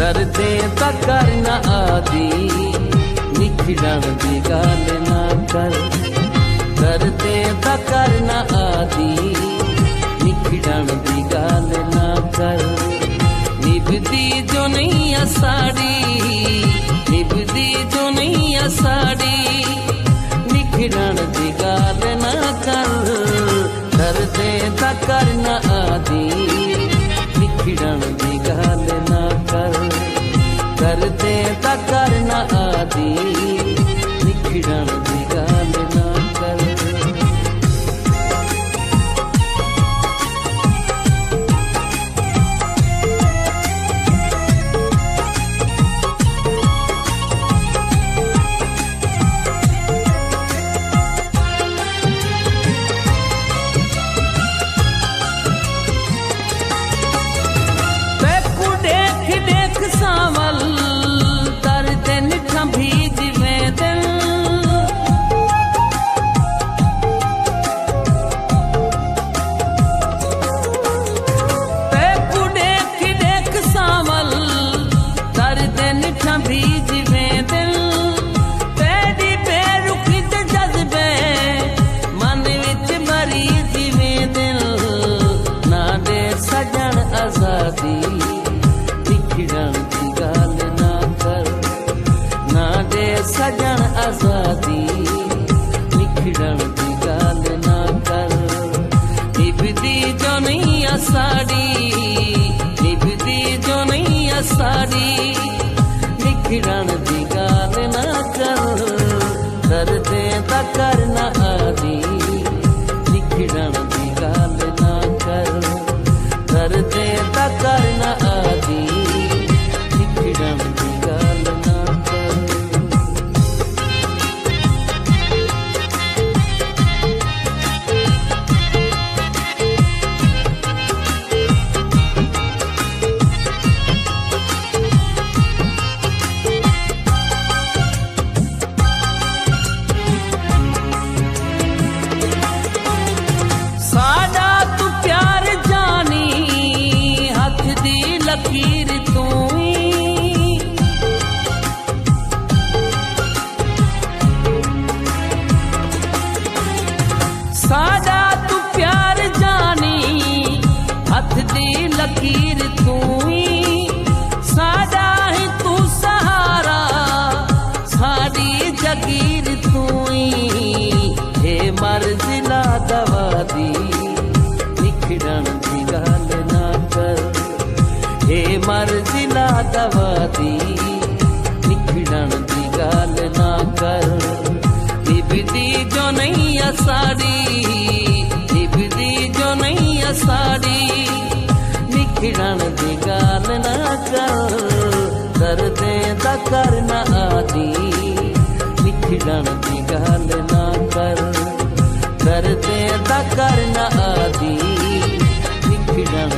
करते ता करना आदि निखिड़न दी गल ना कर। करते ता करना आदि निखिड़न दी गल ना कर। निभदी जो नहीं असाड़ी, निभदी जो नहीं असाड़ी निखिड़न दी गल ना कर। करते ता करना आदि निखिड़न दी गल ना कर। करते ता करना आदि निखिड़न दी गल ना कर। निखिड़न दी गल ना कर। ना दे सजन आजादी निखिड़न दी गल ना कर। निभदी जो नहीं असाड़ी, निभदी जो नहीं असाड़ी निखिड़न दी गल ना कर। करते ता करना आदि निखिड़न दी गल ना कर। करते ता करना आदि निखिड़न दी गल ना कर। साडा तू प्यार जानी हथ दी लकीर तू ही। साडा तू प्यार जानी हथ दी लकीर तू ही। साडा ही तू सहारा साड़ी जगीर तू ही। हे मर्जिला दवा दी निखिड़न दी गल ना कर। हे मर्जिला दवा दी निखिड़न दी गल ना कर। निभदी जो नहीं असाड़ी, निभदी जो नहीं असाड़ी निखिड़न दी गल ना कर। करते ता करना आदि निखिड़न दी गल ना कर। करते ता करना आदि निखिड़न